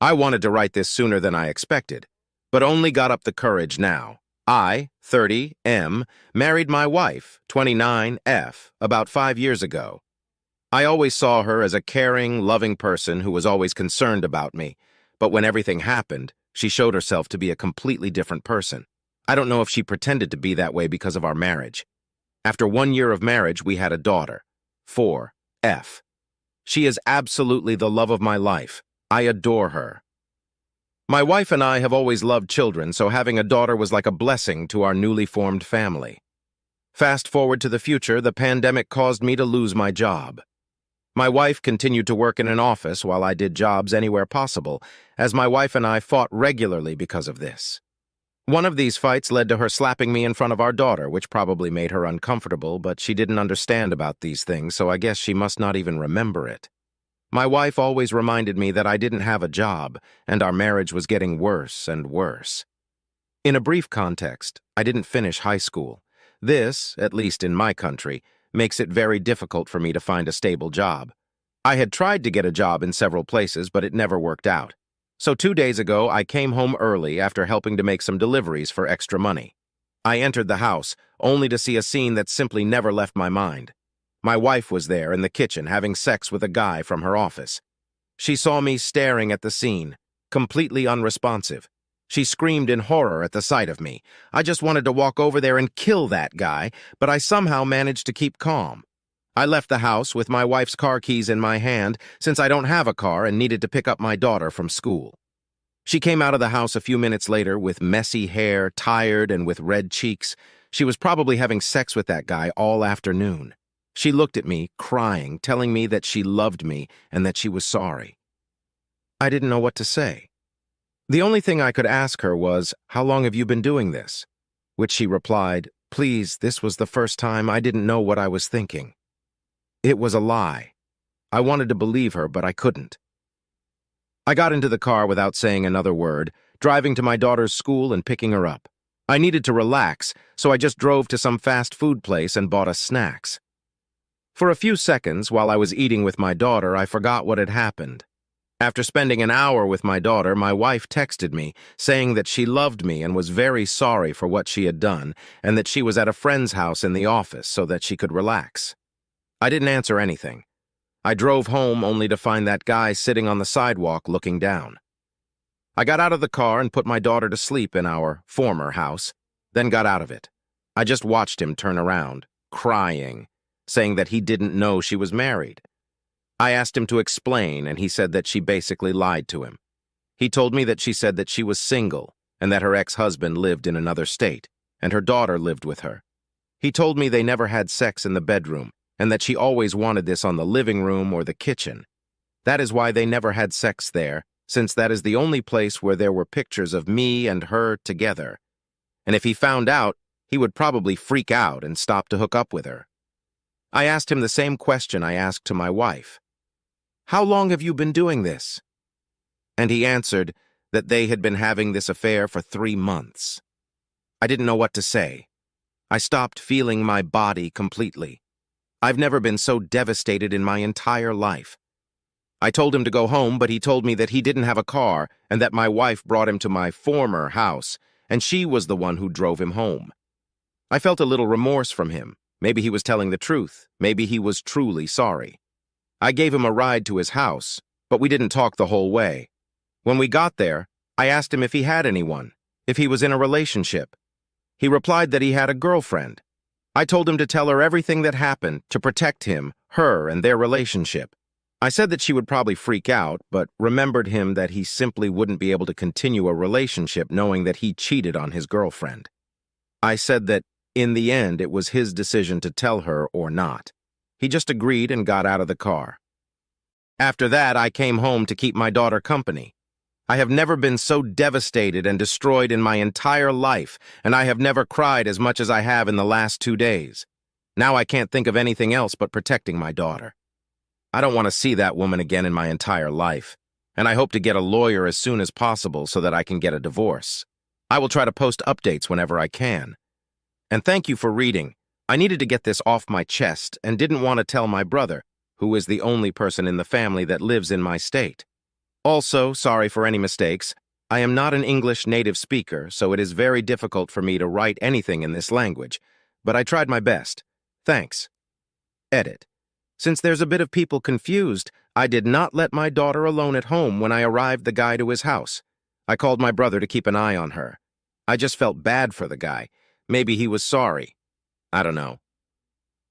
I wanted to write this sooner than I expected, but only got up the courage now. I, 30, M, married my wife, 29, F, about 5 years ago. I always saw her as a caring, loving person who was always concerned about me, but when everything happened, she showed herself to be a completely different person. I don't know if she pretended to be that way because of our marriage. After 1 year of marriage, we had a daughter, 4, F. She is absolutely the love of my life. I adore her. My wife and I have always loved children, so having a daughter was like a blessing to our newly formed family. Fast forward to the future, the pandemic caused me to lose my job. My wife continued to work in an office while I did jobs anywhere possible, as my wife and I fought regularly because of this. One of these fights led to her slapping me in front of our daughter, which probably made her uncomfortable, but she didn't understand about these things, so I guess she must not even remember it. My wife always reminded me that I didn't have a job, and our marriage was getting worse and worse. In a brief context, I didn't finish high school. This, at least in my country, makes it very difficult for me to find a stable job. I had tried to get a job in several places, but it never worked out. So 2 days ago, I came home early after helping to make some deliveries for extra money. I entered the house, only to see a scene that simply never left my mind. My wife was there in the kitchen having sex with a guy from her office. She saw me staring at the scene, completely unresponsive. She screamed in horror at the sight of me. I just wanted to walk over there and kill that guy, but I somehow managed to keep calm. I left the house with my wife's car keys in my hand since I don't have a car and needed to pick up my daughter from school. She came out of the house a few minutes later with messy hair, tired, and with red cheeks. She was probably having sex with that guy all afternoon. She looked at me, crying, telling me that she loved me and that she was sorry. I didn't know what to say. The only thing I could ask her was, "How long have you been doing this?" Which she replied, "Please, this was the first time. I didn't know what I was thinking." It was a lie. I wanted to believe her, but I couldn't. I got into the car without saying another word, driving to my daughter's school and picking her up. I needed to relax, so I just drove to some fast food place and bought us snacks. For a few seconds, while I was eating with my daughter, I forgot what had happened. After spending an hour with my daughter, my wife texted me, saying that she loved me and was very sorry for what she had done, and that she was at a friend's house in the office so that she could relax. I didn't answer anything. I drove home only to find that guy sitting on the sidewalk looking down. I got out of the car and put my daughter to sleep in our former house, then got out of it. I just watched him turn around, crying, saying that he didn't know she was married. I asked him to explain, and he said that she basically lied to him. He told me that she said that she was single and that her ex-husband lived in another state, and her daughter lived with her. He told me they never had sex in the bedroom, and that she always wanted this on the living room or the kitchen. That is why they never had sex there, since that is the only place where there were pictures of me and her together. And if he found out, he would probably freak out and stop to hook up with her. I asked him the same question I asked to my wife. "How long have you been doing this?" And he answered that they had been having this affair for 3 months. I didn't know what to say. I stopped feeling my body completely. I've never been so devastated in my entire life. I told him to go home, but he told me that he didn't have a car and that my wife brought him to my former house, and she was the one who drove him home. I felt a little remorse from him. Maybe he was telling the truth. Maybe he was truly sorry. I gave him a ride to his house, but we didn't talk the whole way. When we got there, I asked him if he had anyone, if he was in a relationship. He replied that he had a girlfriend. I told him to tell her everything that happened to protect him, her, and their relationship. I said that she would probably freak out, but remembered him that he simply wouldn't be able to continue a relationship knowing that he cheated on his girlfriend. I said that, in the end, it was his decision to tell her or not. He just agreed and got out of the car. After that, I came home to keep my daughter company. I have never been so devastated and destroyed in my entire life, and I have never cried as much as I have in the last 2 days. Now I can't think of anything else but protecting my daughter. I don't want to see that woman again in my entire life, and I hope to get a lawyer as soon as possible so that I can get a divorce. I will try to post updates whenever I can. And thank you for reading. I needed to get this off my chest and didn't want to tell my brother, who is the only person in the family that lives in my state. Also, sorry for any mistakes. I am not an English native speaker, so it is very difficult for me to write anything in this language, but I tried my best. Thanks. Edit. Since there's a bit of people confused, I did not let my daughter alone at home when I arrived the guy to his house. I called my brother to keep an eye on her. I just felt bad for the guy. Maybe he was sorry. I don't know.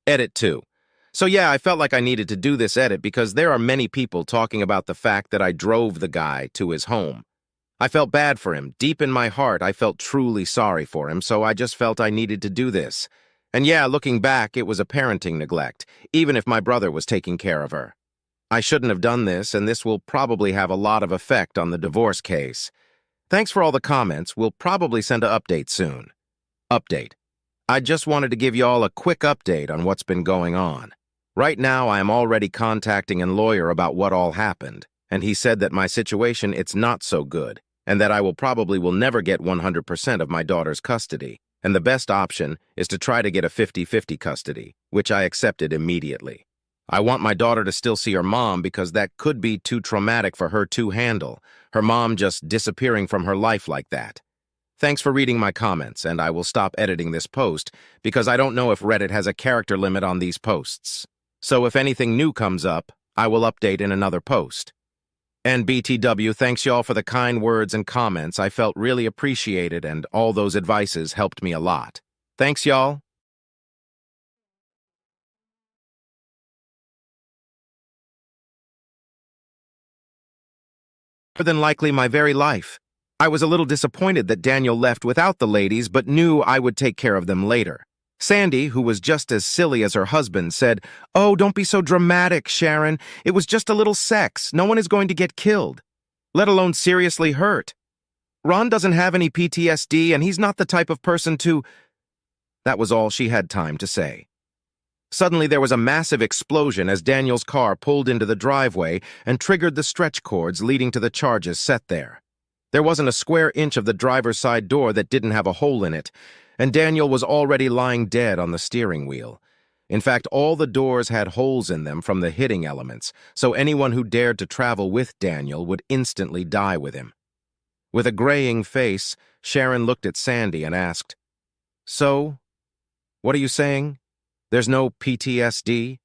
Edit 2. So yeah, I felt like I needed to do this edit because there are many people talking about the fact that I drove the guy to his home. I felt bad for him. Deep in my heart, I felt truly sorry for him, so I just felt I needed to do this. And yeah, looking back, it was a parenting neglect, even if my brother was taking care of her. I shouldn't have done this, and this will probably have a lot of effect on the divorce case. Thanks for all the comments. We'll probably send an update soon. Update. I just wanted to give y'all a quick update on what's been going on. Right now, I am already contacting a lawyer about what all happened, and he said that my situation, it's not so good, and that I will never get 100% of my daughter's custody, and the best option is to try to get a 50-50 custody, which I accepted immediately. I want my daughter to still see her mom because that could be too traumatic for her to handle, her mom just disappearing from her life like that. Thanks for reading my comments, and I will stop editing this post because I don't know if Reddit has a character limit on these posts. So if anything new comes up, I will update in another post. And BTW, thanks y'all for the kind words and comments. I felt really appreciated, and all those advices helped me a lot. Thanks, y'all. More than likely my very life. I was a little disappointed that Daniel left without the ladies, but knew I would take care of them later. Sandy, who was just as silly as her husband, said, "Oh, don't be so dramatic, Sharon. It was just a little sex. No one is going to get killed, let alone seriously hurt. Ron doesn't have any PTSD, and he's not the type of person to—" That was all she had time to say. Suddenly, there was a massive explosion as Daniel's car pulled into the driveway and triggered the stretch cords leading to the charges set there. There wasn't a square inch of the driver's side door that didn't have a hole in it, and Daniel was already lying dead on the steering wheel. In fact, all the doors had holes in them from the hitting elements, so anyone who dared to travel with Daniel would instantly die with him. With a graying face, Sharon looked at Sandy and asked, "So, what are you saying? There's no PTSD?"